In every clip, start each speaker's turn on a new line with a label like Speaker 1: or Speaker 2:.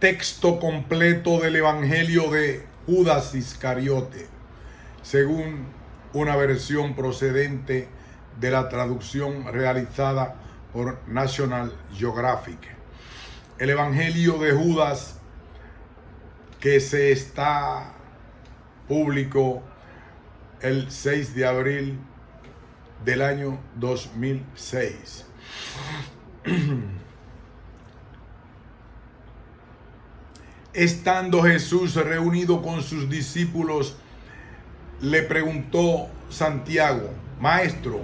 Speaker 1: texto completo del Evangelio de Judas Iscariote, según una versión procedente de la traducción realizada por National Geographic. El Evangelio de Judas, que se está publicó el 6 de abril del año 2006. Estando Jesús reunido con sus discípulos, le preguntó Santiago: Maestro,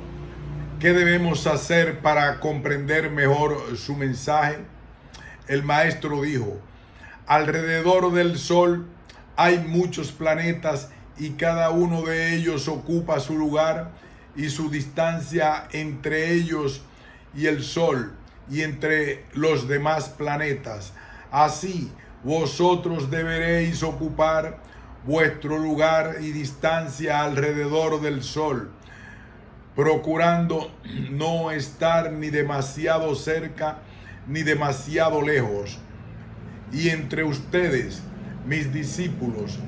Speaker 1: ¿qué debemos hacer para comprender mejor su mensaje? El maestro dijo: alrededor del Sol hay muchos planetas y cada uno de ellos ocupa su lugar y su distancia entre ellos y el Sol y entre los demás planetas. Así, vosotros deberéis ocupar vuestro lugar y distancia alrededor del Sol, procurando no estar ni demasiado cerca ni demasiado lejos. Y entre ustedes, mis discípulos,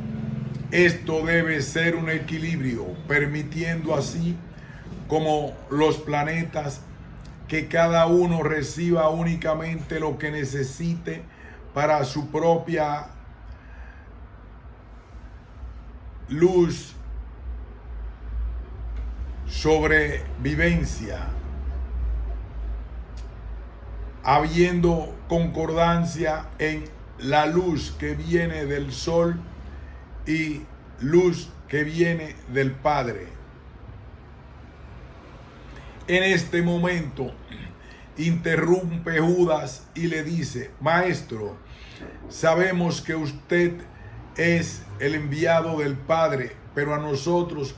Speaker 1: esto debe ser un equilibrio, permitiendo así como los planetas que cada uno reciba únicamente lo que necesite para su propia luz, sobrevivencia, habiendo concordancia en la luz que viene del Sol y luz que viene del Padre. En este momento interrumpe Judas y le dice: Maestro, sabemos que usted es el enviado del Padre, pero a nosotros,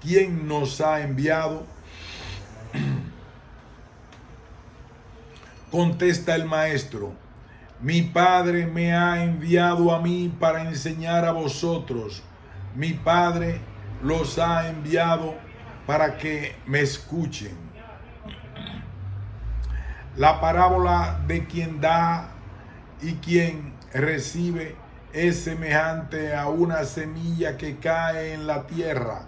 Speaker 1: ¿quién nos ha enviado? Contesta el maestro: mi Padre me ha enviado a mí para enseñar a vosotros. Mi Padre los ha enviado para que me escuchen. La parábola de quien da y quien recibe es semejante a una semilla que cae en la tierra,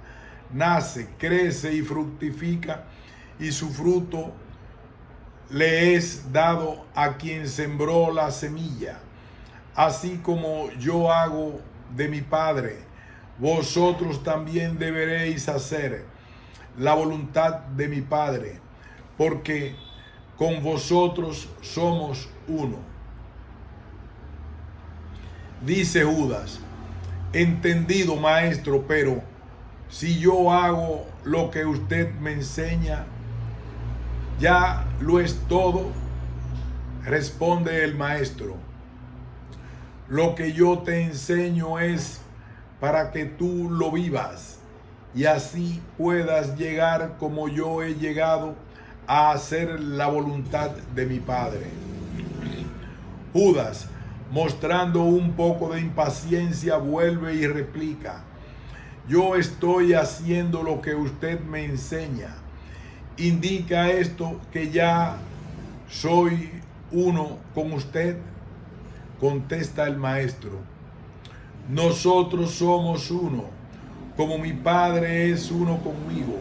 Speaker 1: nace, crece y fructifica, y su fruto le es dado a quien sembró la semilla. Así como yo hago de mi Padre, vosotros también deberéis hacer la voluntad de mi Padre, porque con vosotros somos uno. Dice Judas: entendido, maestro, pero si yo hago lo que usted me enseña, ¿ya lo es todo? Responde el maestro: lo que yo te enseño es para que tú lo vivas y así puedas llegar como yo he llegado a hacer la voluntad de mi Padre. Judas, mostrando un poco de impaciencia, vuelve y replica: yo estoy haciendo lo que usted me enseña. ¿Indica esto que ya soy uno con usted? Contesta el maestro: nosotros somos uno, como mi Padre es uno conmigo.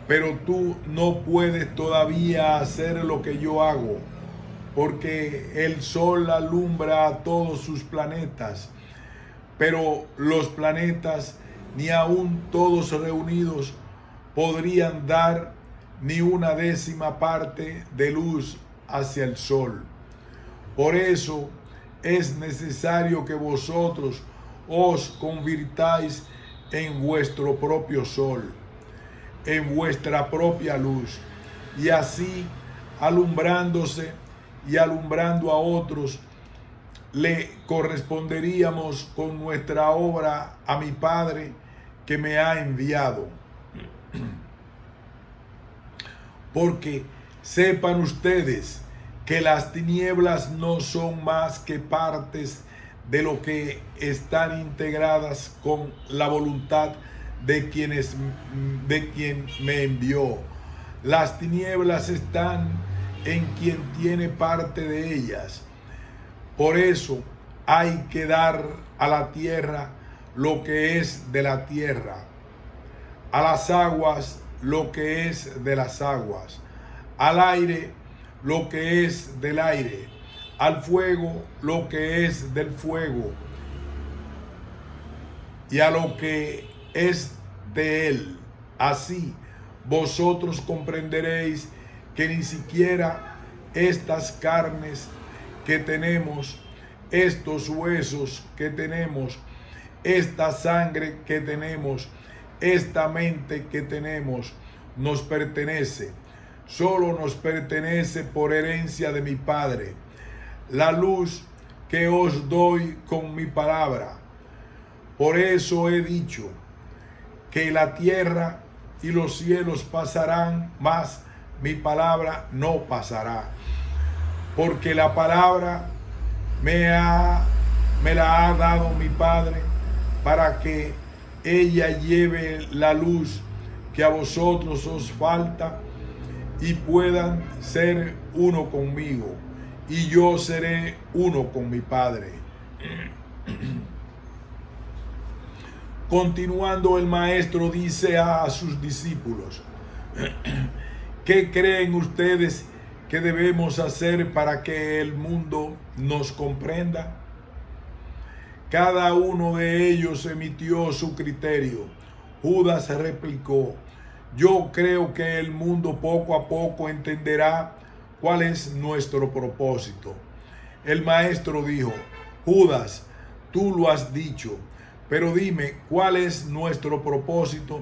Speaker 1: Pero tú no puedes todavía hacer lo que yo hago, porque el Sol alumbra a todos sus planetas, pero los planetas, ni aun todos reunidos, podrían dar ni una décima parte de luz hacia el Sol. Por eso es necesario que vosotros os convirtáis en vuestro propio Sol, en vuestra propia luz, y así, alumbrándose y alumbrando a otros, le corresponderíamos con nuestra obra a mi Padre que me ha enviado. Porque sepan ustedes que las tinieblas no son más que partes de lo que están integradas con la voluntad de quien me envió. Las tinieblas están en quien tiene parte de ellas. Por eso hay que dar a la tierra lo que es de la tierra, a las aguas lo que es de las aguas, al aire lo que es del aire, al fuego lo que es del fuego, y a lo que es de él. Así vosotros comprenderéis que ni siquiera estas carnes que tenemos, estos huesos que tenemos, esta sangre que tenemos, esta mente que tenemos, nos pertenece. Solo nos pertenece por herencia de mi Padre. La luz que os doy con mi palabra. Por eso he dicho que la tierra y los cielos pasarán, mas mi palabra no pasará. Porque la palabra me la ha dado mi Padre para que ella lleve la luz que a vosotros os falta y puedan ser uno conmigo, y yo seré uno con mi Padre. Continuando, el maestro dice a sus discípulos: ¿qué creen ustedes que debemos hacer para que el mundo nos comprenda? Cada uno de ellos emitió su criterio. Judas replicó: yo creo que el mundo poco a poco entenderá cuál es nuestro propósito. El maestro dijo: Judas, tú lo has dicho, pero dime, ¿cuál es nuestro propósito?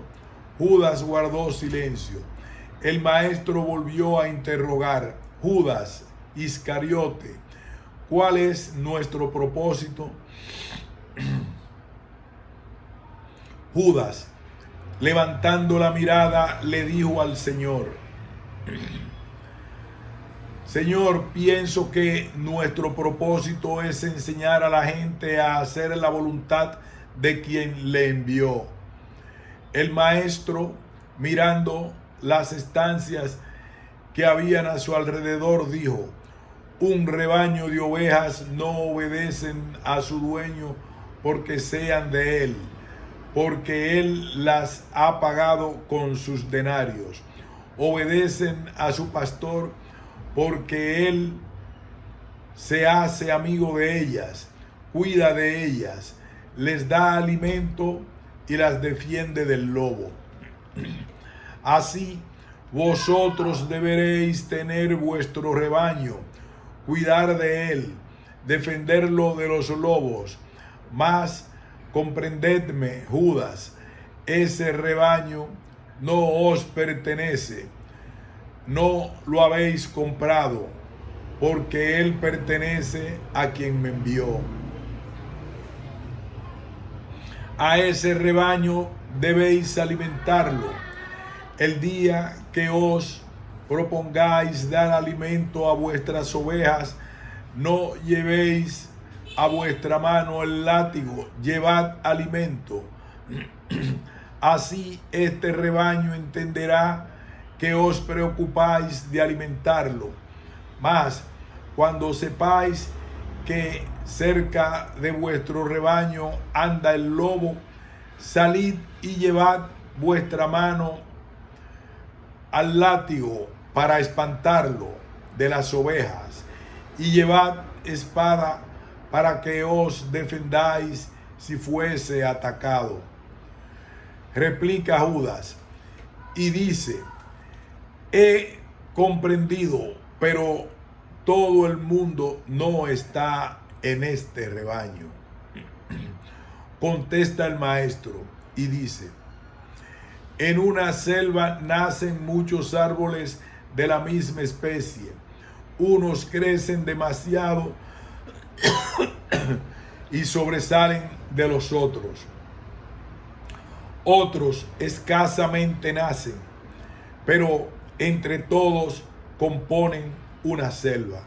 Speaker 1: Judas guardó silencio. El maestro volvió a interrogar: Judas Iscariote, ¿cuál es nuestro propósito? Judas, levantando la mirada, le dijo al Señor: Señor, pienso que nuestro propósito es enseñar a la gente a hacer la voluntad de quien le envió. El maestro, mirando las estancias que habían a su alrededor, dijo: un rebaño de ovejas no obedecen a su dueño porque sean de él, porque él las ha pagado con sus denarios. Obedecen a su pastor porque él se hace amigo de ellas, cuida de ellas, les da alimento y las defiende del lobo. Así vosotros deberéis tener vuestro rebaño, cuidar de él, defenderlo de los lobos. Mas comprendedme, Judas, ese rebaño no os pertenece, no lo habéis comprado, porque él pertenece a quien me envió. A ese rebaño debéis alimentarlo. El día que os propongáis dar alimento a vuestras ovejas, no llevéis a vuestra mano el látigo, llevad alimento. Así este rebaño entenderá que os preocupáis de alimentarlo. Mas cuando sepáis que cerca de vuestro rebaño anda el lobo, salid y llevad vuestra mano al látigo para espantarlo de las ovejas, y llevad espada para que os defendáis si fuese atacado. Replica Judas y dice: he comprendido, pero todo el mundo no está en este rebaño. Contesta el maestro y dice: en una selva nacen muchos árboles de la misma especie. Unos crecen demasiado y sobresalen de los otros. Otros escasamente nacen, pero entre todos componen una selva.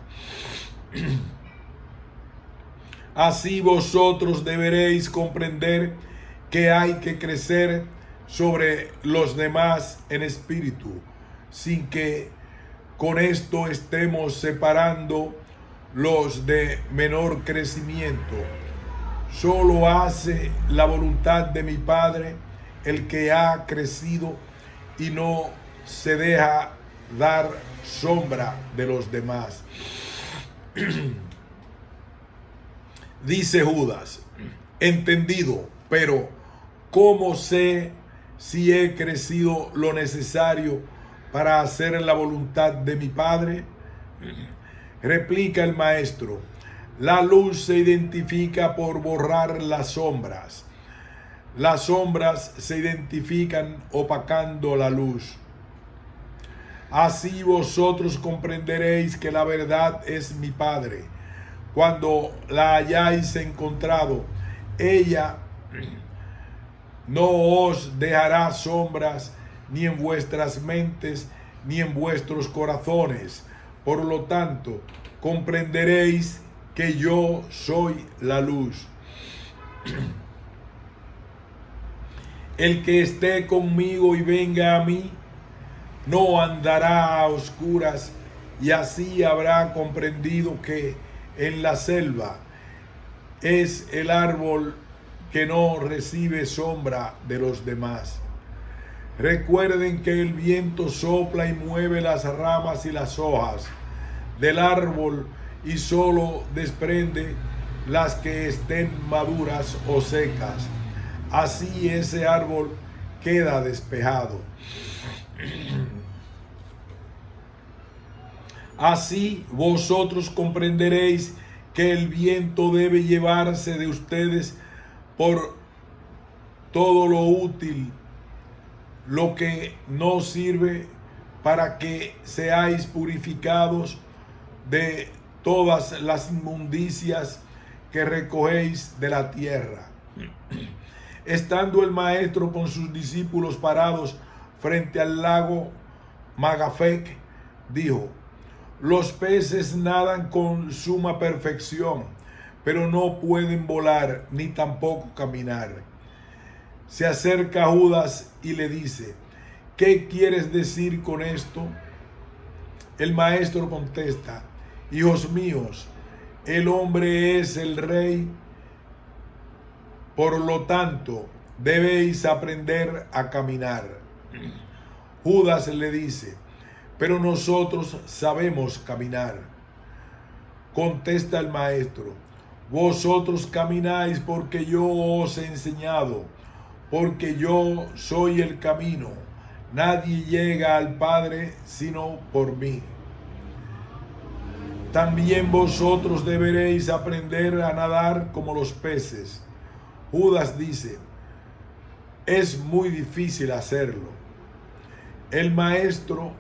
Speaker 1: Así vosotros deberéis comprender que hay que crecer sobre los demás en espíritu, sin que con esto estemos separando los de menor crecimiento. Solo hace la voluntad de mi Padre el que ha crecido y no se deja dar sombra de los demás. Dice Judas: entendido, pero ¿cómo sé si he crecido lo necesario para hacer la voluntad de mi Padre? Replica el maestro: la luz se identifica por borrar las sombras. Las sombras se identifican opacando la luz. Así vosotros comprenderéis que la verdad es mi Padre. Cuando la hayáis encontrado, ella no os dejará sombras ni en vuestras mentes ni en vuestros corazones. Por lo tanto, comprenderéis que yo soy la luz. El que esté conmigo y venga a mí, no andará a oscuras, y así habrá comprendido que en la selva es el árbol que no recibe sombra de los demás. Recuerden que el viento sopla y mueve las ramas y las hojas del árbol y solo desprende las que estén maduras o secas. Así ese árbol queda despejado. Así vosotros comprenderéis que el viento debe llevarse de ustedes por todo lo útil, lo que no sirve, para que seáis purificados de todas las inmundicias que recogéis de la tierra. Estando el maestro con sus discípulos parados frente al lago Magafec, dijo: los peces nadan con suma perfección, pero no pueden volar ni tampoco caminar. Se acerca Judas y le dice: ¿qué quieres decir con esto? El maestro contesta: hijos míos, el hombre es el rey, por lo tanto debéis aprender a caminar. Judas le dice: pero nosotros sabemos caminar. Contesta el maestro: vosotros camináis porque yo os he enseñado, porque yo soy el camino. Nadie llega al Padre sino por mí. También vosotros deberéis aprender a nadar como los peces. Judas dice: es muy difícil hacerlo. El maestro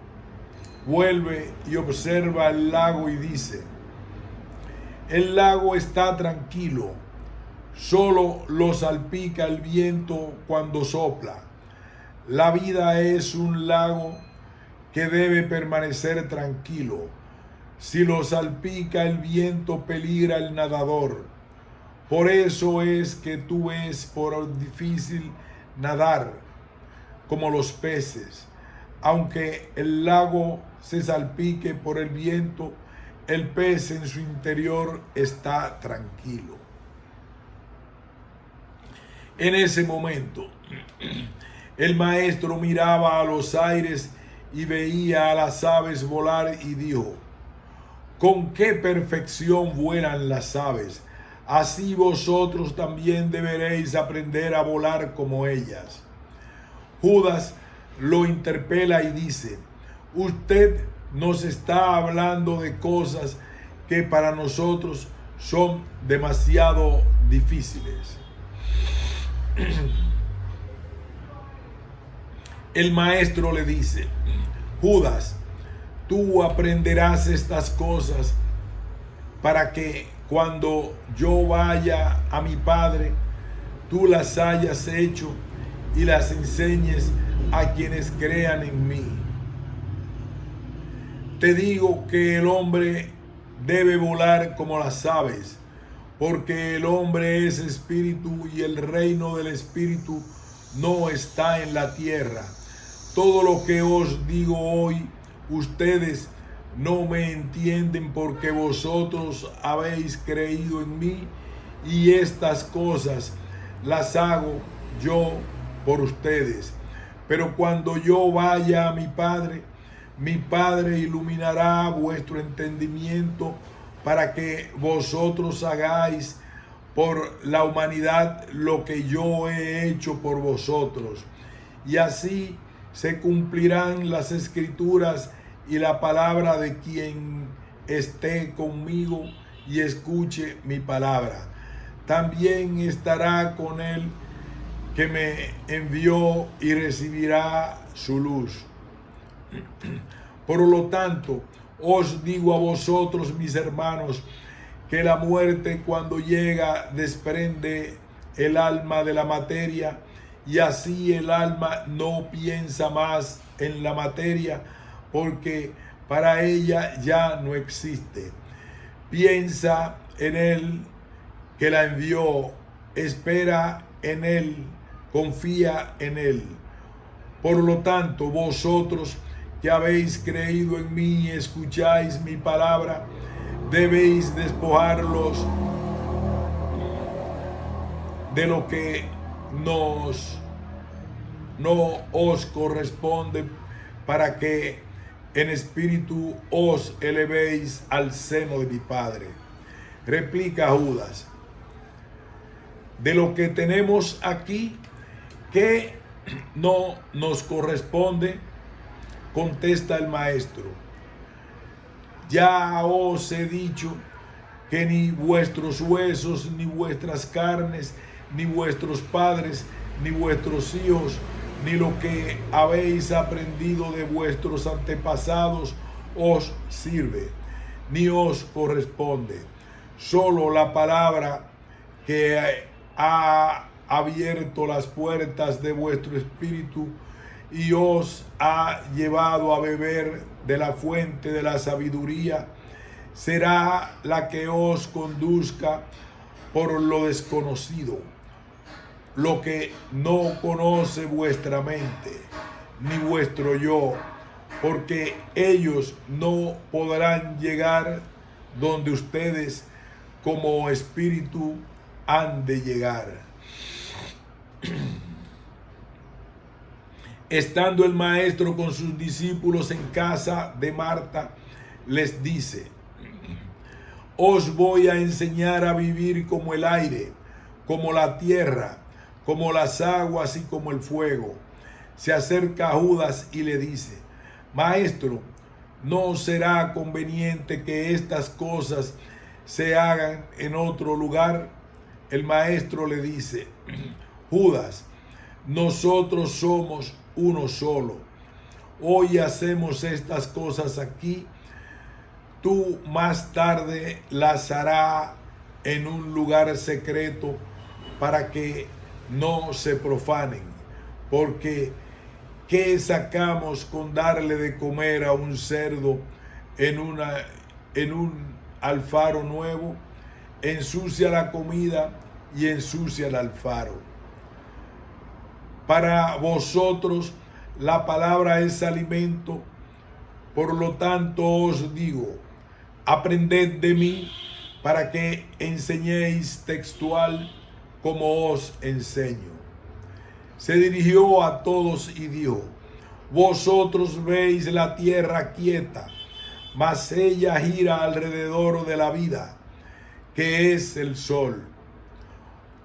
Speaker 1: vuelve y observa el lago y dice: el lago está tranquilo, solo lo salpica el viento cuando sopla. La vida es un lago que debe permanecer tranquilo. Si lo salpica el viento, peligra el nadador. Por eso es que tú ves por difícil nadar como los peces. Aunque el lago se salpique por el viento, el pez en su interior está tranquilo. En ese momento, el maestro miraba a los aires y veía a las aves volar y dijo: con qué perfección vuelan las aves. Así vosotros también deberéis aprender a volar como ellas. Judas lo interpela y dice: usted nos está hablando de cosas que para nosotros son demasiado difíciles. El maestro le dice: Judas, tú aprenderás estas cosas para que cuando yo vaya a mi Padre, tú las hayas hecho y las enseñes a quienes crean en mí. Te digo que el hombre debe volar como las aves, porque el hombre es espíritu y el reino del espíritu no está en la tierra. Todo lo que os digo hoy, ustedes no me entienden porque vosotros habéis creído en mí, y estas cosas las hago yo por ustedes. Pero cuando yo vaya a mi Padre iluminará vuestro entendimiento para que vosotros hagáis por la humanidad lo que yo he hecho por vosotros. Y así se cumplirán las escrituras y la palabra de quien esté conmigo y escuche mi palabra. También estará con él que me envió y recibirá su luz. Por lo tanto, os digo a vosotros, mis hermanos, que la muerte cuando llega desprende el alma de la materia, y así el alma no piensa más en la materia, porque para ella ya no existe. Piensa en él que la envió, espera en él, confía en él. Por lo tanto, vosotros que habéis creído en mí y escucháis mi palabra, debéis despojarlos de lo que no os corresponde, para que en espíritu os elevéis al seno de mi Padre. Replica Judas: de lo que tenemos aquí que no nos corresponde, contesta el maestro, ya os he dicho que ni vuestros huesos, ni vuestras carnes, ni vuestros padres, ni vuestros hijos, ni lo que habéis aprendido de vuestros antepasados os sirve, ni os corresponde. Solo la palabra que ha abierto las puertas de vuestro espíritu y os ha llevado a beber de la fuente de la sabiduría, será la que os conduzca por lo desconocido, lo que no conoce vuestra mente, ni vuestro yo, porque ellos no podrán llegar donde ustedes como espíritu han de llegar. Estando el maestro con sus discípulos en casa de Marta, les dice: os voy a enseñar a vivir como el aire, como la tierra, como las aguas y como el fuego. Se acerca a Judas y le dice: maestro, ¿no será conveniente que estas cosas se hagan en otro lugar? El maestro le dice: Judas, nosotros somos uno solo. Hoy hacemos estas cosas aquí, tú más tarde las harás en un lugar secreto para que no se profanen. Porque ¿qué sacamos con darle de comer a un cerdo en un alfaro nuevo? Ensucia la comida y ensucia el alfaro. Para vosotros la palabra es alimento, por lo tanto os digo, aprended de mí para que enseñéis textual como os enseño. Se dirigió a todos y dijo: vosotros veis la tierra quieta, mas ella gira alrededor de la vida, que es el sol.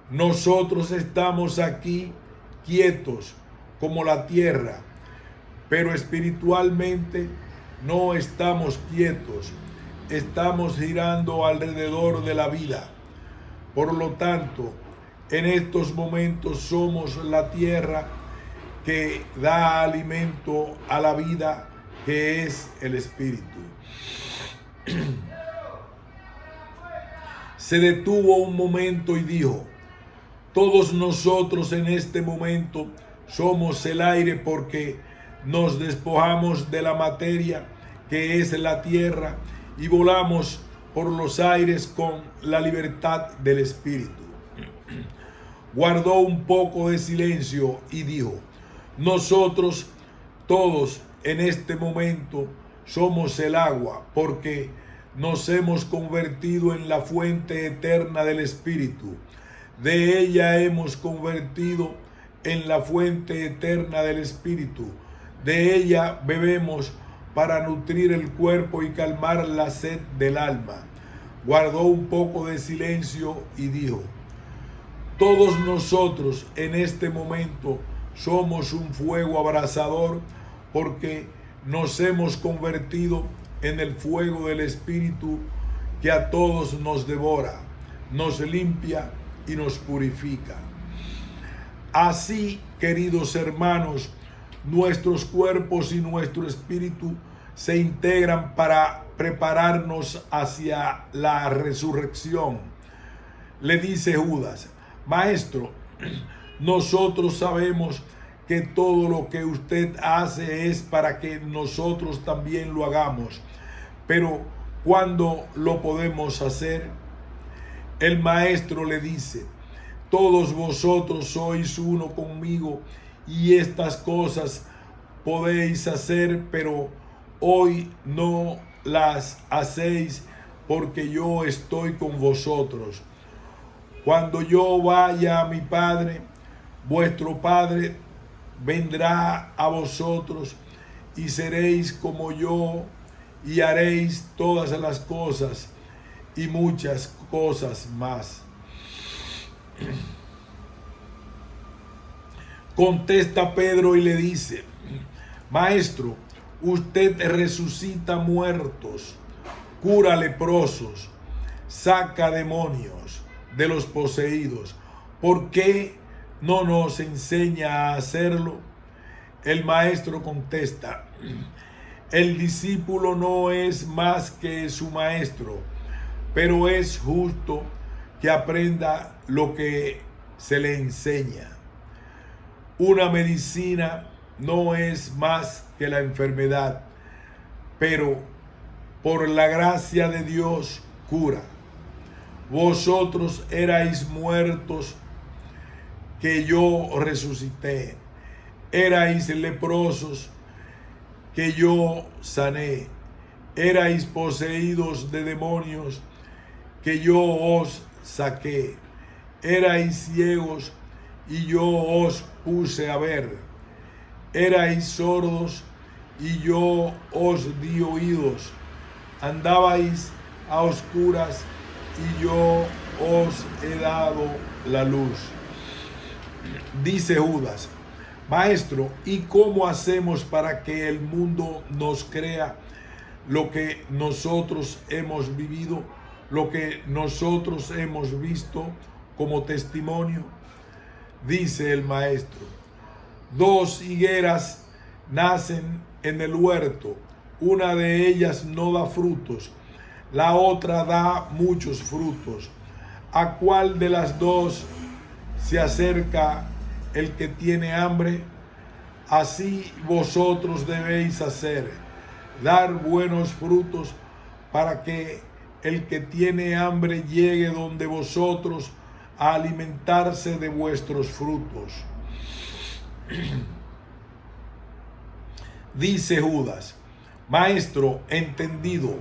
Speaker 1: Nosotros estamos aquí quietos como la tierra, pero espiritualmente no estamos quietos, estamos girando alrededor de la vida. Por lo tanto, en estos momentos somos la tierra que da alimento a la vida, que es el espíritu. Se detuvo un momento y dijo: todos nosotros en este momento somos el aire, porque nos despojamos de la materia que es la tierra y volamos por los aires con la libertad del espíritu. Guardó un poco de silencio y dijo: nosotros todos en este momento somos el agua, porque nos hemos convertido en la fuente eterna del Espíritu. De ella hemos convertido en la fuente eterna del Espíritu. De ella bebemos para nutrir el cuerpo y calmar la sed del alma. Guardó un poco de silencio y dijo: todos nosotros en este momento somos un fuego abrasador, porque nos hemos convertido en el fuego del Espíritu que a todos nos devora, nos limpia y nos purifica. Así, queridos hermanos, nuestros cuerpos y nuestro espíritu se integran para prepararnos hacia la resurrección. Le dice Judas: Maestro, nosotros sabemos que todo lo que usted hace es para que nosotros también lo hagamos, pero ¿cuándo lo podemos hacer? El maestro le dice: todos vosotros sois uno conmigo y estas cosas podéis hacer, pero hoy no las hacéis porque yo estoy con vosotros. Cuando yo vaya a mi Padre, vuestro Padre vendrá a vosotros y seréis como yo y haréis todas las cosas y muchas cosas más. Contesta Pedro y le dice: Maestro, usted resucita muertos, cura leprosos, saca demonios de los poseídos. ¿Por qué no nos enseña a hacerlo? El maestro contesta: el discípulo no es más que su maestro, pero es justo que aprenda lo que se le enseña. Una medicina no es más que la enfermedad, pero por la gracia de Dios cura. Vosotros erais muertos, que yo resucité. Erais leprosos, que yo sané. Erais poseídos de demonios, que yo os saqué. Erais ciegos, y yo os puse a ver. Erais sordos, y yo os di oídos. Andabais a oscuras, y yo os he dado la luz. Dice Judas: Maestro, ¿y cómo hacemos para que el mundo nos crea lo que nosotros hemos vivido, lo que nosotros hemos visto como testimonio? Dice el maestro: dos higueras nacen en el huerto, una de ellas no da frutos, la otra da muchos frutos. ¿A cuál de las dos se acerca el que tiene hambre? Así vosotros debéis hacer, dar buenos frutos, para que el que tiene hambre llegue donde vosotros a alimentarse de vuestros frutos. Dice Judas: Maestro, entendido,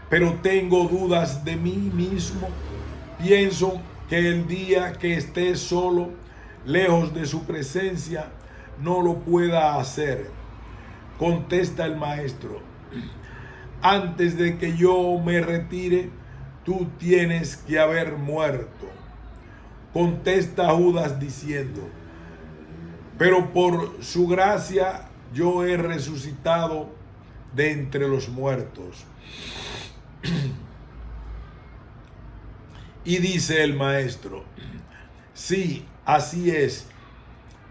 Speaker 1: pero tengo dudas de mí mismo. Pienso que el día que esté solo, lejos de su presencia, no lo pueda hacer. Contesta el maestro: antes de que yo me retire, tú tienes que haber muerto. Contesta Judas diciendo: pero por su gracia yo he resucitado de entre los muertos. Y dice el maestro: sí, así es,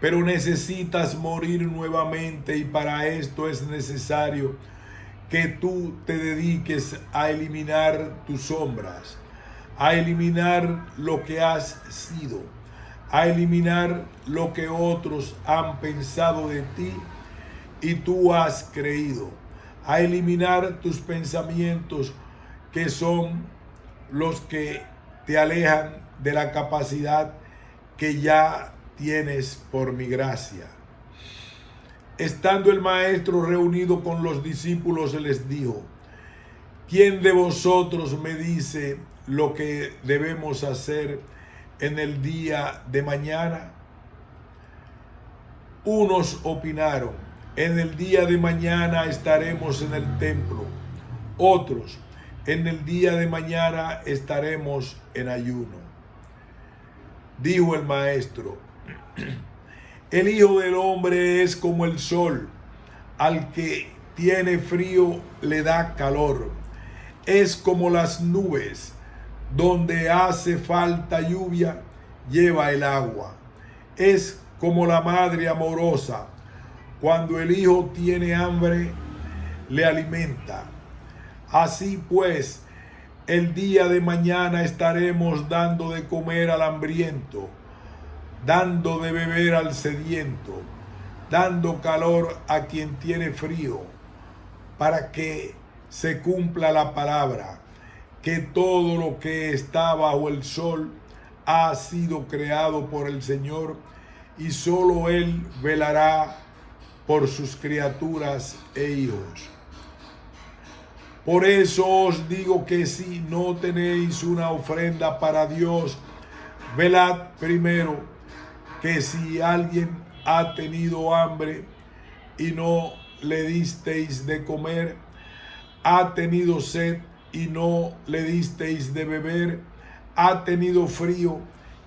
Speaker 1: pero necesitas morir nuevamente, y para esto es necesario que tú te dediques a eliminar tus sombras, a eliminar lo que has sido, a eliminar lo que otros han pensado de ti y tú has creído, a eliminar tus pensamientos, que son los que te alejan de la capacidad que ya tienes por mi gracia. Estando el maestro reunido con los discípulos, les dijo: ¿quién de vosotros me dice lo que debemos hacer en el día de mañana? Unos opinaron: en el día de mañana estaremos en el templo. Otros: en el día de mañana estaremos en ayuno. Dijo el maestro: el Hijo del Hombre es como el sol, al que tiene frío le da calor. Es como las nubes, donde hace falta lluvia, lleva el agua. Es como la madre amorosa, cuando el hijo tiene hambre, le alimenta. Así pues, el día de mañana estaremos dando de comer al hambriento, dando de beber al sediento, dando calor a quien tiene frío, para que se cumpla la palabra, que todo lo que está bajo el sol ha sido creado por el Señor, y solo Él velará por sus criaturas e hijos. Por eso os digo que si no tenéis una ofrenda para Dios, velad primero, que si alguien ha tenido hambre y no le disteis de comer, ha tenido sed y no le disteis de beber, ha tenido frío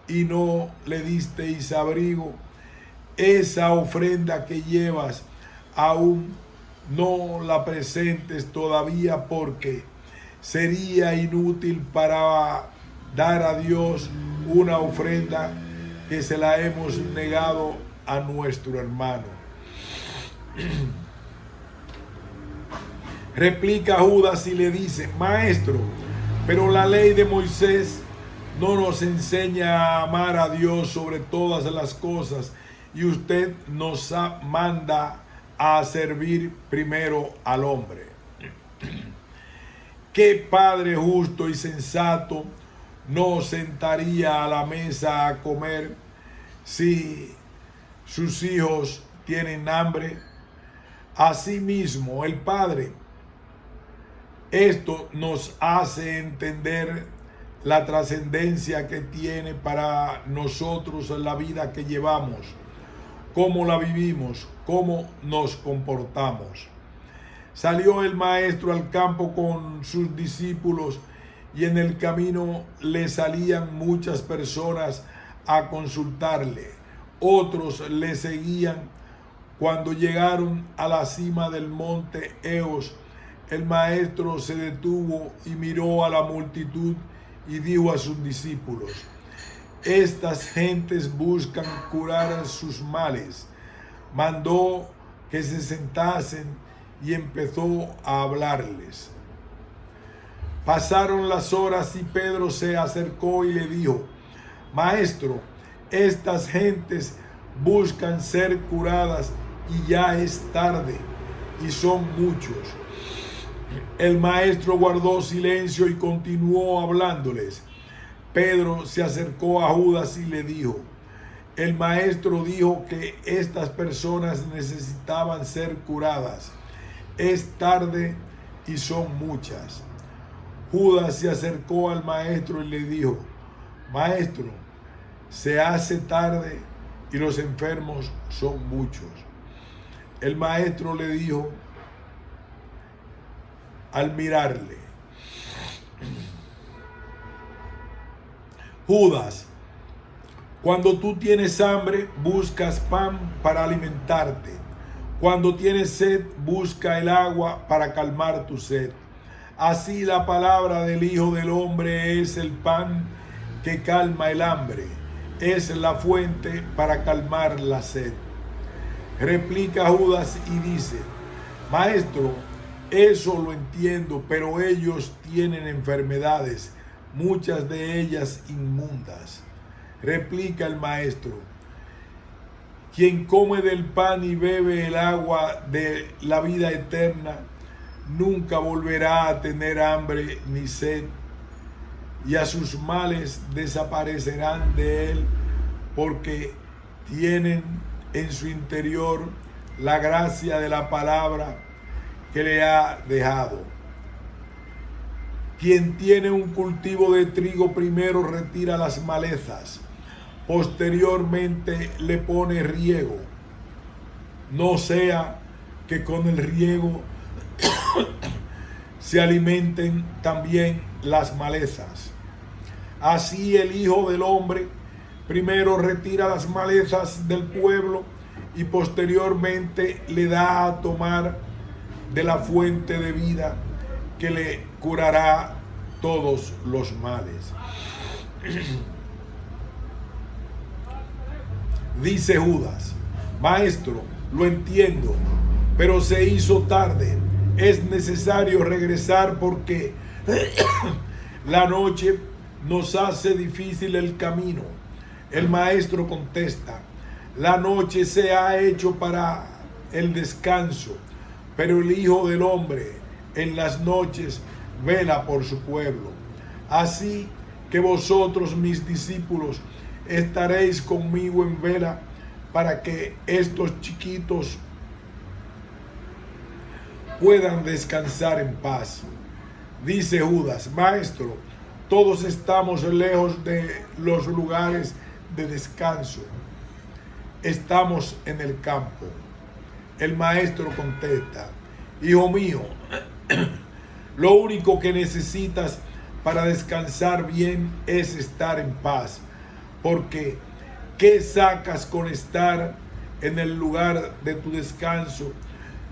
Speaker 1: y no le disteis abrigo, esa ofrenda que llevas aún no la presentes todavía, porque sería inútil para dar a Dios una ofrenda que se la hemos negado a nuestro hermano. Replica Judas y le dice: maestro, pero la ley de Moisés no nos enseña a amar a Dios sobre todas las cosas, y usted nos manda a servir primero al hombre. ¿Qué padre justo y sensato no sentaría a la mesa a comer si sus hijos tienen hambre? Asimismo, el Padre. Esto nos hace entender la trascendencia que tiene para nosotros la vida que llevamos, cómo la vivimos, cómo nos comportamos. Salió el maestro al campo con sus discípulos, y en el camino le salían muchas personas a consultarle. Otros le seguían. Cuando llegaron a la cima del monte Eos, el maestro se detuvo y miró a la multitud y dijo a sus discípulos: estas gentes buscan curar sus males. Mandó que se sentasen y empezó a hablarles. Pasaron las horas y Pedro se acercó y le dijo: maestro, estas gentes buscan ser curadas y ya es tarde y son muchos. El maestro guardó silencio y continuó hablándoles. Pedro se acercó a Judas y le dijo: el maestro dijo que estas personas necesitaban ser curadas. Es tarde y son muchas. Judas se acercó al maestro y le dijo: maestro, se hace tarde y los enfermos son muchos. El maestro le dijo al mirarle: Judas, cuando tú tienes hambre, buscas pan para alimentarte. Cuando tienes sed, busca el agua para calmar tu sed. Así la palabra del Hijo del Hombre es el pan que calma el hambre, es la fuente para calmar la sed. Replica Judas y dice: maestro, eso lo entiendo, pero ellos tienen enfermedades, muchas de ellas inmundas. Replica el maestro: quien come del pan y bebe el agua de la vida eterna, nunca volverá a tener hambre ni sed, y a sus males desaparecerán de él, porque tienen en su interior la gracia de la palabra que le ha dejado. Quien tiene un cultivo de trigo primero retira las malezas, posteriormente le pone riego, no sea que con el riego se alimenten también las malezas. Así el Hijo del Hombre primero retira las malezas del pueblo y posteriormente le da a tomar de la fuente de vida que le curará todos los males. Dice Judas: Maestro, lo entiendo, pero se hizo tarde. Es necesario regresar porque la noche nos hace difícil el camino. El maestro contesta: la noche se ha hecho para el descanso, pero el Hijo del Hombre en las noches vela por su pueblo. Así que vosotros, mis discípulos, estaréis conmigo en vela para que estos chiquitos puedan descansar en paz. Dice Judas: Maestro, todos estamos lejos de los lugares de descanso. Estamos en el campo. El maestro contesta: Hijo mío, lo único que necesitas para descansar bien es estar en paz. Porque ¿qué sacas con estar en el lugar de tu descanso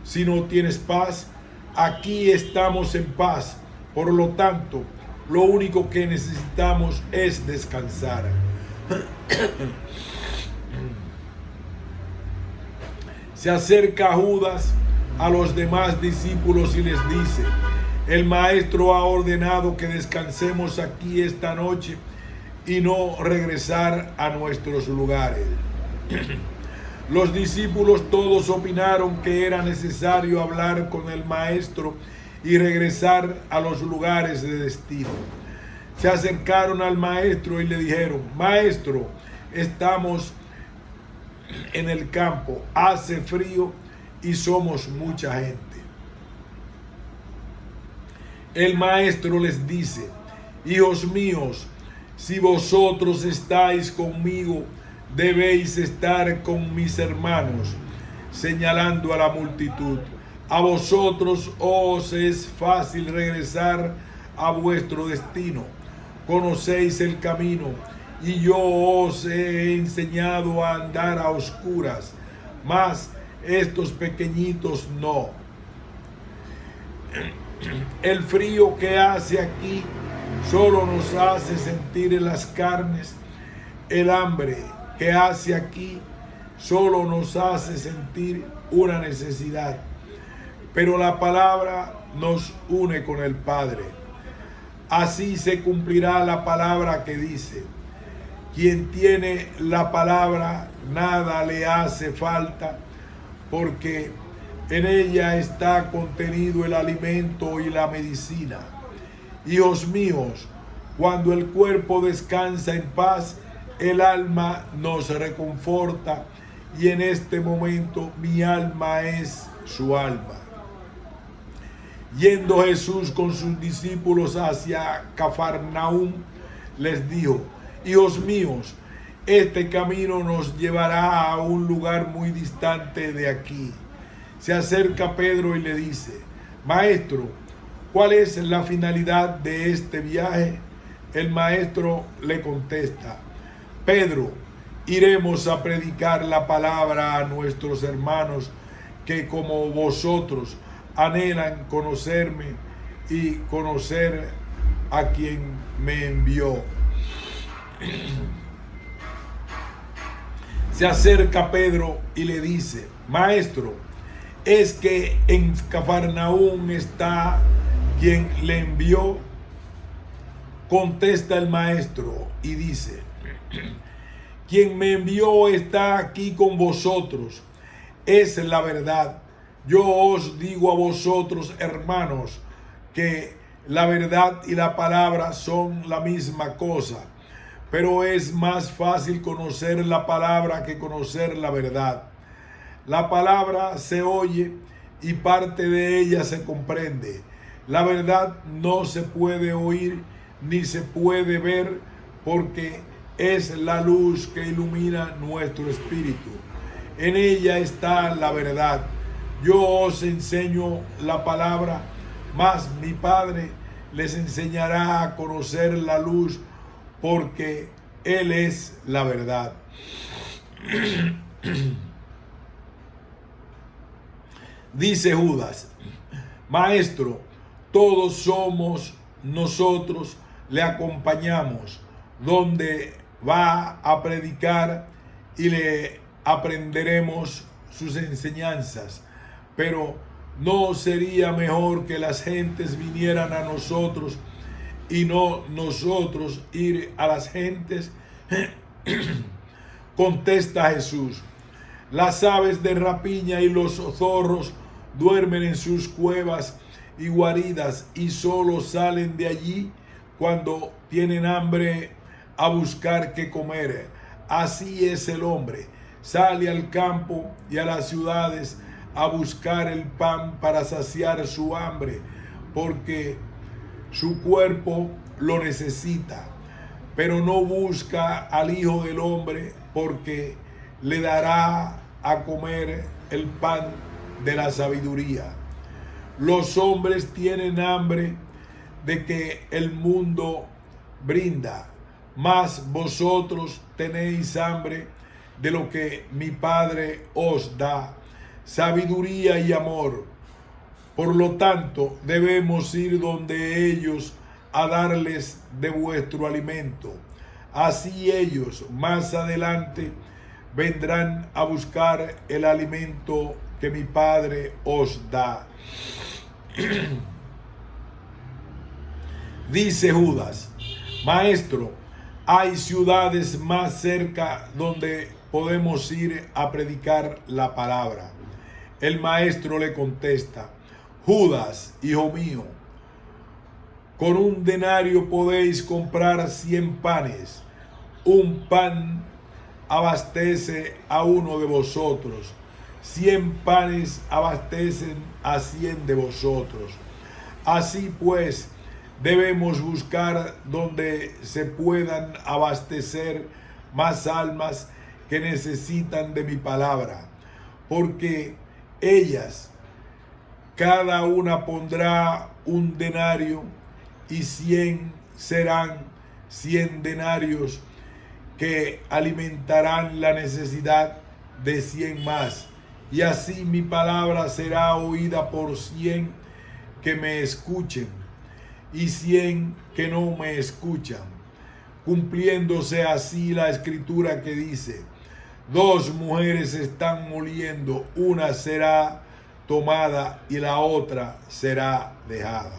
Speaker 1: si no tienes paz? Aquí estamos en paz. Por lo tanto, lo único que necesitamos es descansar. Se acerca Judas a los demás discípulos y les dice: el maestro ha ordenado que descansemos aquí esta noche y no regresar a nuestros lugares. Los discípulos todos opinaron que era necesario hablar con el maestro y regresar a los lugares de destino. Se acercaron al maestro y le dijeron: Maestro, estamos en el campo, hace frío y somos mucha gente. El maestro les dice: hijos míos, si vosotros estáis conmigo, debéis estar con mis hermanos, señalando a la multitud. A vosotros os es fácil regresar a vuestro destino. Conocéis el camino y yo os he enseñado a andar a oscuras, mas estos pequeñitos no. El frío que hace aquí solo nos hace sentir en las carnes. El hambre que hace aquí solo nos hace sentir una necesidad. Pero la palabra nos une con el Padre. Así se cumplirá la palabra que dice: quien tiene la palabra, nada le hace falta, porque en ella está contenido el alimento y la medicina. Hijos míos, cuando el cuerpo descansa en paz, el alma nos reconforta, y en este momento mi alma es su alma. Yendo Jesús con sus discípulos hacia Cafarnaúm, les dijo: hijos míos, este camino nos llevará a un lugar muy distante de aquí. Se acerca Pedro y le dice: Maestro, ¿cuál es la finalidad de este viaje? El maestro le contesta: Pedro, iremos a predicar la palabra a nuestros hermanos que como vosotros anhelan conocerme y conocer a quien me envió. Se acerca Pedro y le dice: Maestro, ¿es que en Cafarnaúm está quien le envió? Contesta el maestro y dice: quien me envió está aquí con vosotros. Es la verdad. Yo os digo a vosotros, hermanos, que la verdad y la palabra son la misma cosa, pero es más fácil conocer la palabra que conocer la verdad. La palabra se oye y parte de ella se comprende. La verdad no se puede oír ni se puede ver porque es la luz que ilumina nuestro espíritu. En ella está la verdad. Yo os enseño la palabra, mas mi Padre les enseñará a conocer la luz porque Él es la verdad. Dice Judas: Maestro, todos somos nosotros, le acompañamos donde va a predicar y le aprenderemos sus enseñanzas. Pero ¿no sería mejor que las gentes vinieran a nosotros y no nosotros ir a las gentes? Contesta Jesús: las aves de rapiña y los zorros duermen en sus cuevas y guaridas y solo salen de allí cuando tienen hambre a buscar qué comer. Así es el hombre. Sale al campo y a las ciudades a buscar el pan para saciar su hambre, porque su cuerpo lo necesita. Pero no busca al Hijo del Hombre, porque le dará a comer el pan de la sabiduría. Los hombres tienen hambre de que el mundo brinda, mas vosotros tenéis hambre de lo que mi Padre os da, sabiduría y amor. Por lo tanto, debemos ir donde ellos a darles de vuestro alimento. Así ellos más adelante vendrán a buscar el alimento que mi Padre os da. Dice Judas: Maestro, ¿hay ciudades más cerca donde podemos ir a predicar la palabra? El maestro le contesta: Judas, hijo mío, con 1 denario podéis comprar 100 panes. Un pan abastece a uno de vosotros. 100 panes abastecen a 100 de vosotros. Así pues, debemos buscar donde se puedan abastecer más almas que necesitan de mi palabra, porque ellas cada una pondrá 1 denario y 100 serán 100 denarios que alimentarán la necesidad de 100 más. Y así mi palabra será oída por 100 que me escuchen y 100 que no me escuchan, cumpliéndose así la escritura que dice: 2 mujeres están moliendo, una será tomada y la otra será dejada.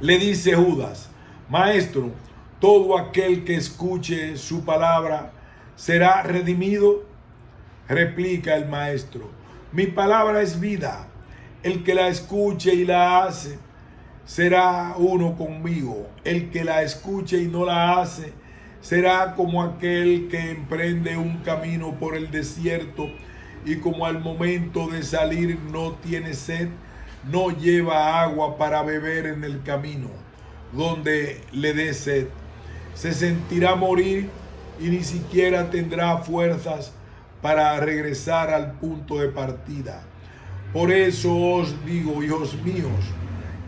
Speaker 1: Le dice Judas: Maestro, todo aquel que escuche su palabra será redimido. Replica el maestro: mi palabra es vida. El que la escuche y la hace será uno conmigo. El que la escuche y no la hace será como aquel que emprende un camino por el desierto y como al momento de salir no tiene sed, no lleva agua para beber en el camino donde le dé sed. Se sentirá morir y ni siquiera tendrá fuerzas para regresar al punto de partida. Por eso os digo, hijos míos,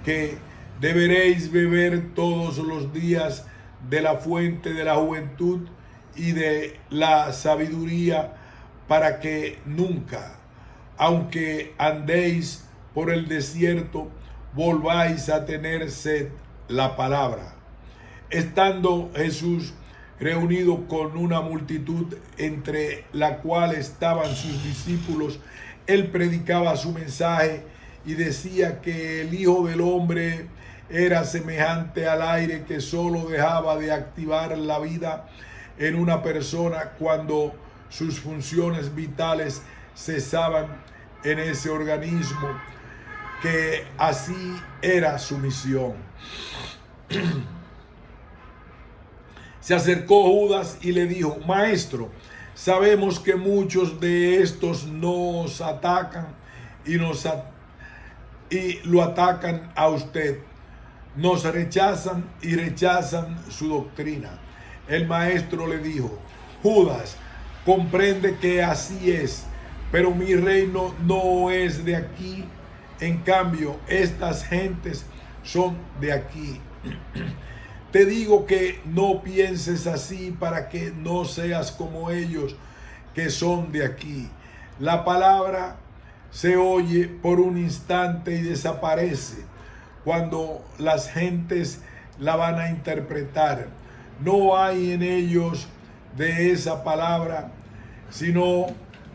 Speaker 1: que deberéis beber todos los días de la fuente de la juventud y de la sabiduría, para que nunca, aunque andéis por el desierto, volváis a tener sed. La palabra. Estando Jesús reunido con una multitud, entre la cual estaban sus discípulos, él predicaba su mensaje y decía que el Hijo del Hombre era semejante al aire que solo dejaba de activar la vida en una persona cuando sus funciones vitales cesaban en ese organismo, que así era su misión. Se acercó Judas y le dijo: Maestro, sabemos que muchos de estos nos atacan y lo atacan a usted. Nos rechazan y rechazan su doctrina. El maestro le dijo: Judas, comprende que así es, pero mi reino no es de aquí. En cambio, estas gentes son de aquí. Te digo que no pienses así para que no seas como ellos que son de aquí. La palabra se oye por un instante y desaparece cuando las gentes la van a interpretar. No hay en ellos de esa palabra, sino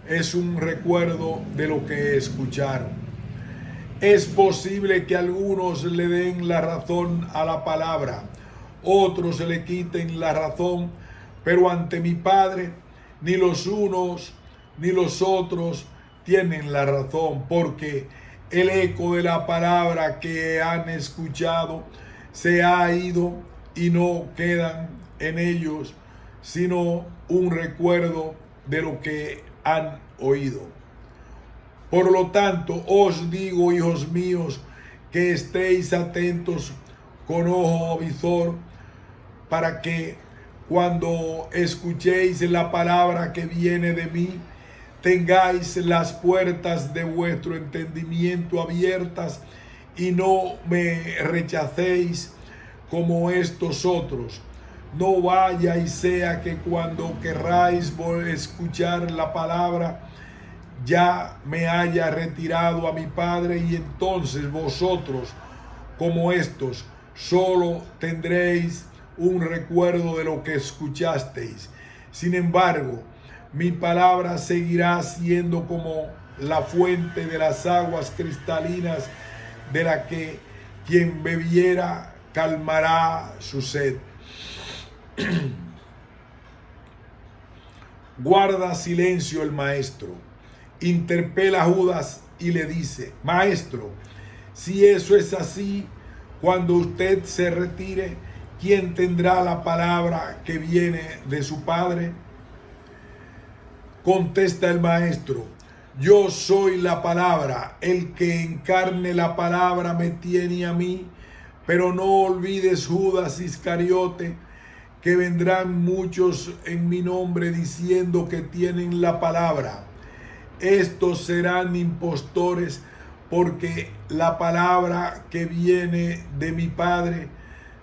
Speaker 1: es un recuerdo de lo que escucharon. Es posible que algunos le den la razón a la palabra, otros le quiten la razón, pero ante mi Padre ni los unos ni los otros tienen la razón, porque el eco de la palabra que han escuchado se ha ido y no quedan en ellos sino un recuerdo de lo que han oído. Por lo tanto, os digo, hijos míos, que estéis atentos con ojo visor, para que cuando escuchéis la palabra que viene de mí, tengáis las puertas de vuestro entendimiento abiertas y no me rechacéis como estos otros. No vaya y sea que cuando querráis escuchar la palabra, ya me haya retirado a mi Padre, y entonces vosotros, como estos, solo tendréis un recuerdo de lo que escuchasteis. Sin embargo, mi palabra seguirá siendo como la fuente de las aguas cristalinas, de la que quien bebiera calmará su sed. Guarda silencio el maestro. Interpela a Judas y le dice: Maestro, si eso es así, cuando usted se retire, ¿quién tendrá la palabra que viene de su Padre? Contesta el maestro: Yo soy la palabra. El que encarne la palabra me tiene a mí. Pero no olvides, Judas Iscariote, que vendrán muchos en mi nombre diciendo que tienen la palabra. Estos serán impostores, porque la palabra que viene de mi Padre,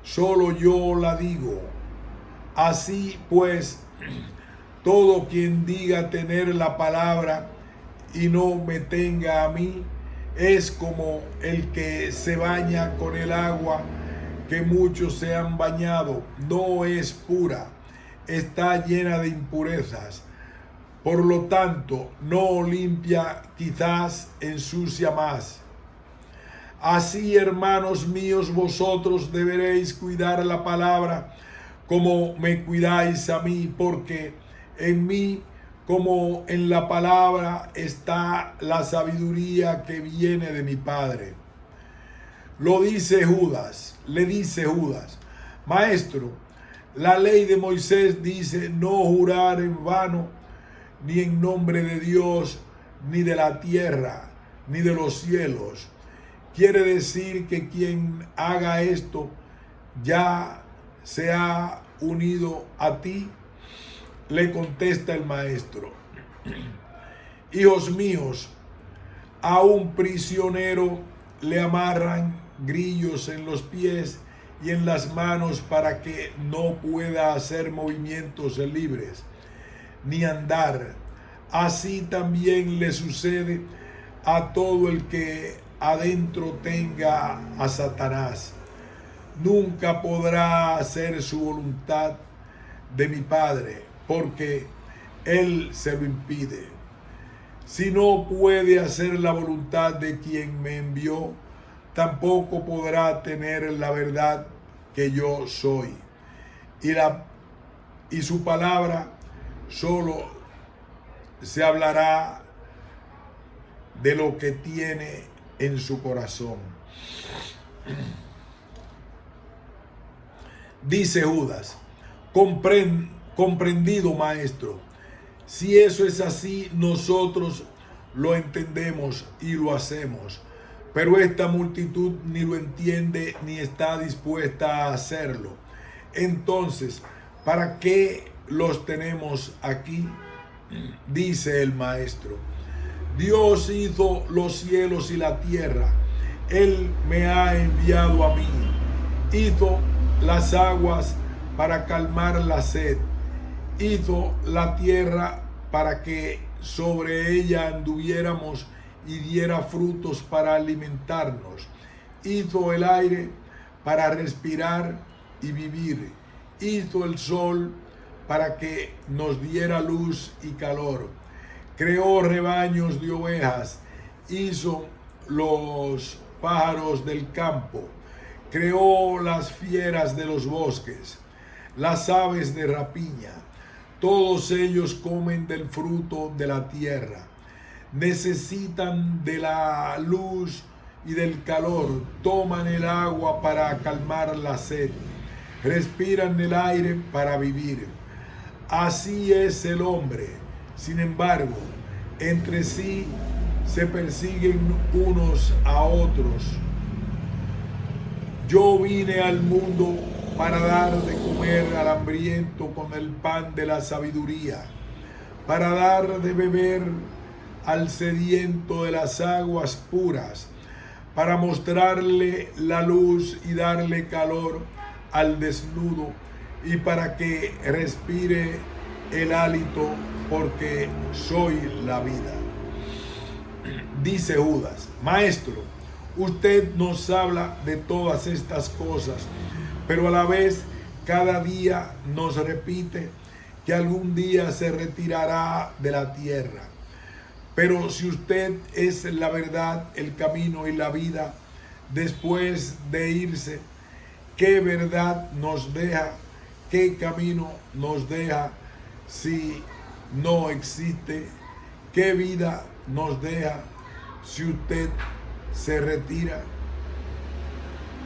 Speaker 1: solo yo la digo. Así pues, todo quien diga tener la palabra y no me tenga a mí, es como el que se baña con el agua que muchos se han bañado. No es pura, está llena de impurezas. Por lo tanto, no limpia, quizás ensucia más. Así, hermanos míos, vosotros deberéis cuidar la palabra como me cuidáis a mí, porque en mí, como en la palabra, está la sabiduría que viene de mi Padre. Le dice Judas: Maestro, la ley de Moisés dice no jurar en vano, ni en nombre de Dios, ni de la tierra, ni de los cielos. Quiere decir que quien haga esto ya se ha unido a ti. Le contesta el maestro: Hijos míos, a un prisionero le amarran grillos en los pies y en las manos para que no pueda hacer movimientos libres ni andar. Así también le sucede a todo el que adentro tenga a Satanás. Nunca podrá hacer su voluntad de mi Padre, porque él se lo impide. Si no puede hacer la voluntad de quien me envió, tampoco podrá tener la verdad que yo soy. Y su palabra solo se hablará de lo que tiene en su corazón. Dice Judas: comprendido, maestro. Si eso es así, nosotros lo entendemos y lo hacemos. Pero esta multitud ni lo entiende ni está dispuesta a hacerlo. Entonces, ¿para qué los tenemos aquí? Dice el maestro. Dios hizo los cielos y la tierra. Él me ha enviado a mí. Hizo las aguas para calmar la sed. Hizo la tierra para que sobre ella anduviéramos y diera frutos para alimentarnos. Hizo el aire para respirar y vivir. Hizo el sol para que nos diera luz y calor. Creó rebaños de ovejas. Hizo los pájaros del campo. Creó las fieras de los bosques, las aves de rapiña. Todos ellos comen del fruto de la tierra. Necesitan de la luz y del calor. Toman el agua para calmar la sed. Respiran el aire para vivir. Así es el hombre. Sin embargo, entre sí se persiguen unos a otros. Yo vine al mundo para dar de comer al hambriento con el pan de la sabiduría, para dar de beber al sediento de las aguas puras, para mostrarle la luz y darle calor al desnudo, y para que respire el hálito, porque soy la vida. Dice Judas: Maestro, usted nos habla de todas estas cosas, pero a la vez cada día nos repite que algún día se retirará de la tierra. Pero si usted es la verdad, el camino y la vida, después de irse, ¿qué verdad nos deja? ¿Qué camino nos deja si no existe? ¿Qué vida nos deja si usted se retira?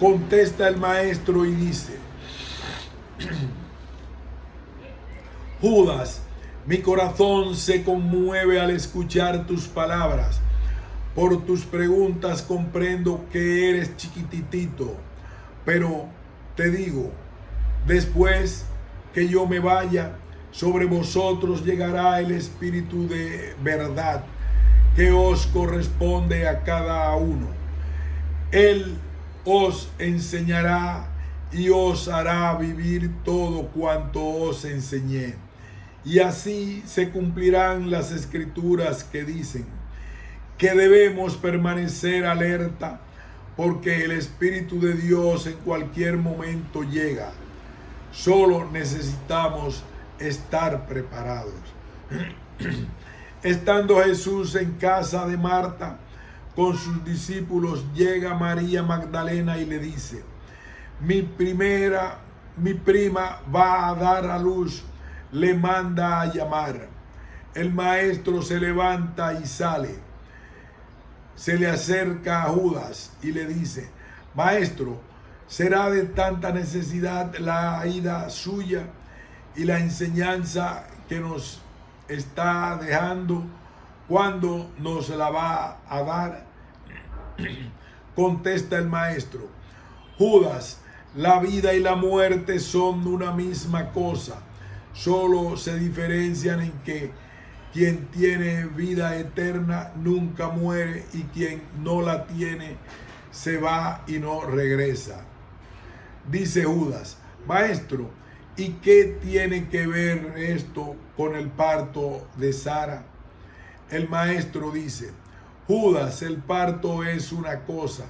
Speaker 1: Contesta el maestro y dice: Judas, mi corazón se conmueve al escuchar tus palabras. Por tus preguntas comprendo que eres chiquititito, pero te digo, después que yo me vaya, sobre vosotros llegará el Espíritu de verdad, que os corresponde a cada uno. Él os enseñará y os hará vivir todo cuanto os enseñé. Y así se cumplirán las escrituras que dicen que debemos permanecer alerta, porque el Espíritu de Dios en cualquier momento llega. Solo necesitamos estar preparados. Estando Jesús en casa de Marta con sus discípulos, llega María Magdalena y le dice: mi prima va a dar a luz, le manda a llamar. El maestro se levanta y sale. Se le acerca a Judas y le dice: Maestro, ¿será de tanta necesidad la ida suya y la enseñanza que nos está dejando? ¿Cuándo nos la va a dar? Contesta el maestro: Judas, la vida y la muerte son una misma cosa. Solo se diferencian en que quien tiene vida eterna nunca muere, y quien no la tiene se va y no regresa. Dice Judas: Maestro, ¿y qué tiene que ver esto con el parto de Sara? El maestro dice: Judas, el parto es una cosa,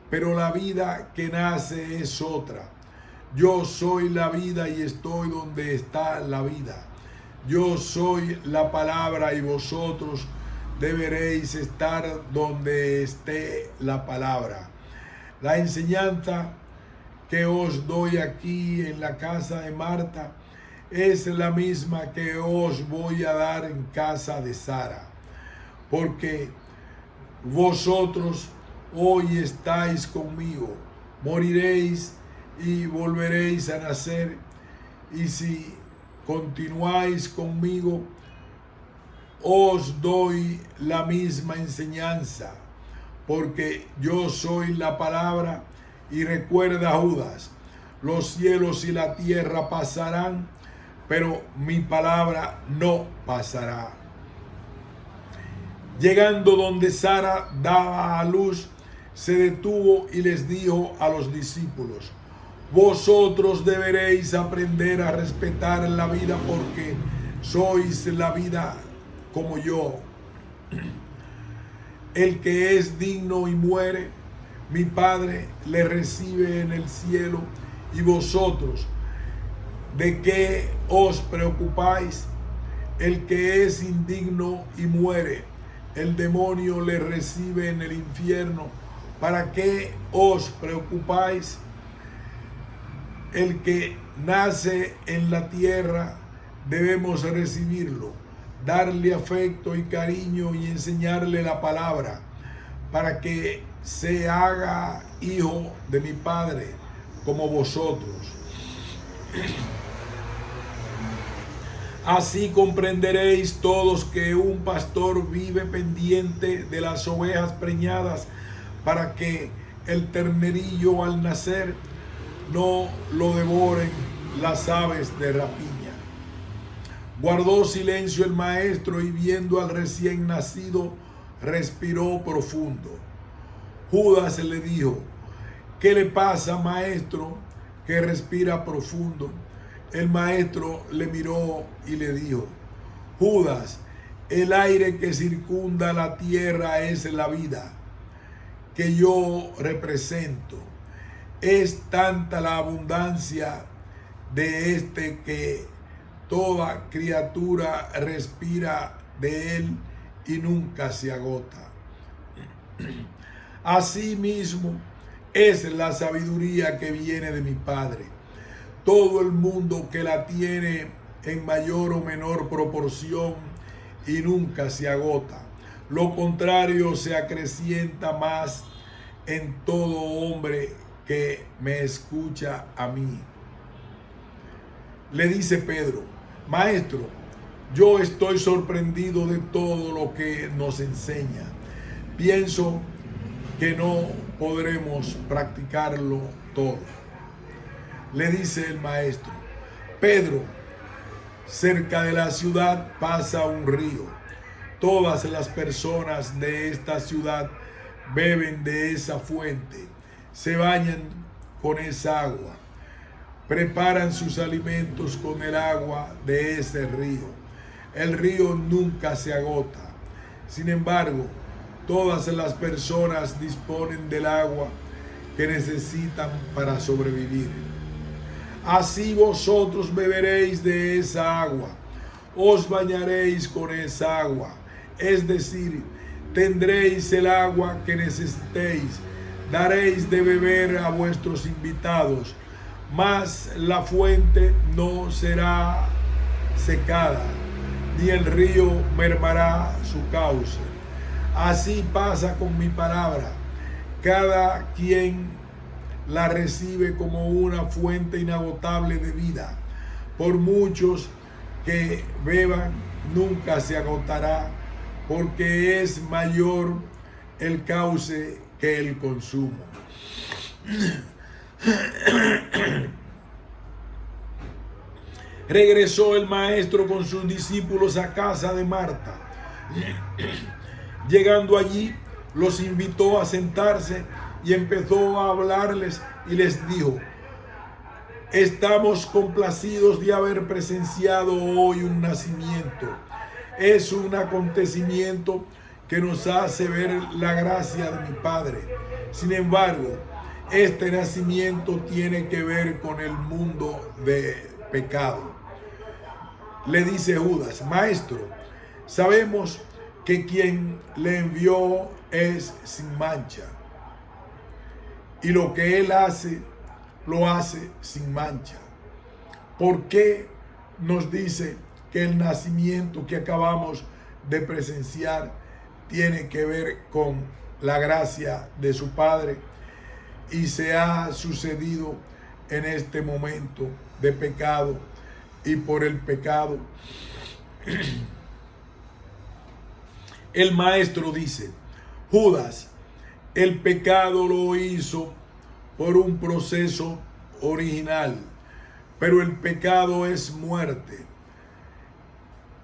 Speaker 1: pero la vida que nace es otra. Yo soy la vida y estoy donde está la vida. Yo soy la palabra y vosotros deberéis estar donde esté la palabra. La enseñanza que os doy aquí en la casa de Marta es la misma que os voy a dar en casa de Sara, porque vosotros hoy estáis conmigo, moriréis y volveréis a nacer, y si continuáis conmigo, os doy la misma enseñanza, porque yo soy la palabra. Y recuerda, Judas, los cielos y la tierra pasarán, pero mi palabra no pasará. Llegando donde Sara daba a luz, se detuvo y les dijo a los discípulos: vosotros deberéis aprender a respetar la vida, porque sois la vida como yo. El que es digno y muere, mi Padre le recibe en el cielo. Y vosotros, ¿de qué os preocupáis? El que es indigno y muere, el demonio le recibe en el infierno. ¿Para qué os preocupáis? El que nace en la tierra, debemos recibirlo, darle afecto y cariño y enseñarle la palabra, para que se haga hijo de mi Padre como vosotros. Así comprenderéis todos que un pastor vive pendiente de las ovejas preñadas, para que el ternerillo al nacer no lo devoren las aves de rapiña. Guardó silencio el maestro, y viendo al recién nacido, respiró profundo. Judas le dijo: ¿qué le pasa, maestro, que respira profundo? El maestro le miró y le dijo: Judas, el aire que circunda la tierra es la vida que yo represento. Es tanta la abundancia de este que toda criatura respira de él y nunca se agota. Asimismo es la sabiduría que viene de mi Padre. Todo el mundo que la tiene en mayor o menor proporción y nunca se agota. Lo contrario, se acrecienta más en todo hombre que me escucha a mí. Le dice Pedro: maestro, yo estoy sorprendido de todo lo que nos enseña. Pienso que no podremos practicarlo todo. Le dice el maestro: Pedro, cerca de la ciudad pasa un río. Todas las personas de esta ciudad beben de esa fuente, se bañan con esa agua, preparan sus alimentos con el agua de ese río. El río nunca se agota. Sin embargo, todas las personas disponen del agua que necesitan para sobrevivir. Así vosotros beberéis de esa agua, os bañaréis con esa agua, es decir, tendréis el agua que necesitéis, daréis de beber a vuestros invitados, mas la fuente no será secada, ni el río mermará su cauce. Así pasa con mi palabra. Cada quien la recibe como una fuente inagotable de vida. Por muchos que beban, nunca se agotará, porque es mayor el cauce que el consumo. Regresó el maestro con sus discípulos a casa de Marta. Llegando allí, los invitó a sentarse y empezó a hablarles y les dijo: estamos complacidos de haber presenciado hoy un nacimiento. Es un acontecimiento que nos hace ver la gracia de mi Padre. Sin embargo, este nacimiento tiene que ver con el mundo de pecado. Le dice Judas: maestro, sabemos que quien le envió es sin mancha, y lo que él hace, lo hace sin mancha. ¿Por qué nos dice que el nacimiento que acabamos de presenciar tiene que ver con la gracia de su Padre y se ha sucedido en este momento de pecado, y por el pecado. El maestro dice, Judas, el pecado lo hizo por un proceso original, pero el pecado es muerte.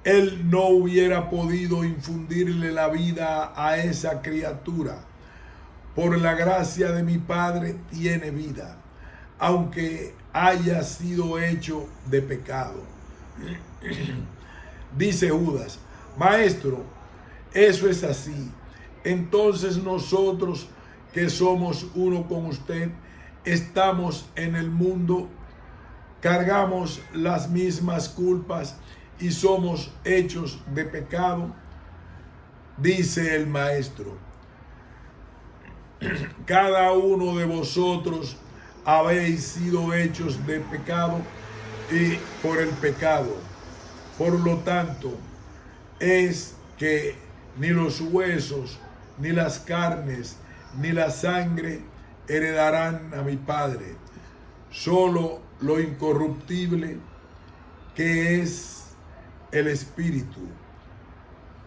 Speaker 1: Él no hubiera podido infundirle la vida a esa criatura. Por la gracia de mi Padre tiene vida, aunque haya sido hecho de pecado. Dice Judas, Maestro, eso es así. Entonces nosotros que somos uno con usted, estamos en el mundo, cargamos las mismas culpas y somos hechos de pecado. Dice el maestro, cada uno de vosotros habéis sido hechos de pecado y por el pecado. Por lo tanto, es que ni los huesos, ni las carnes, ni la sangre heredarán a mi Padre. Solo lo incorruptible, que es el Espíritu.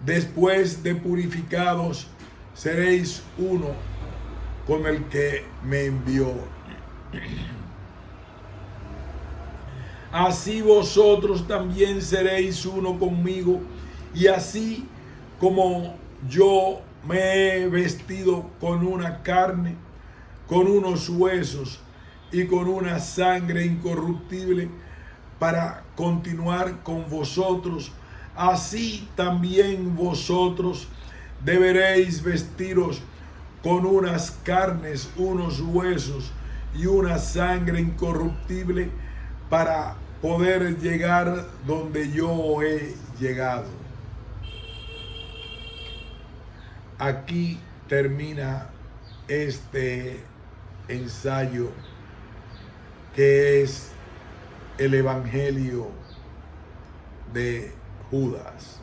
Speaker 1: Después de purificados, seréis uno con el que me envió. Así vosotros también seréis uno conmigo, y así como yo me he vestido con una carne, con unos huesos y con una sangre incorruptible para continuar con vosotros, así también vosotros deberéis vestiros con unas carnes, unos huesos y una sangre incorruptible para poder llegar donde yo he llegado. Aquí termina este ensayo que es el Evangelio de Judas.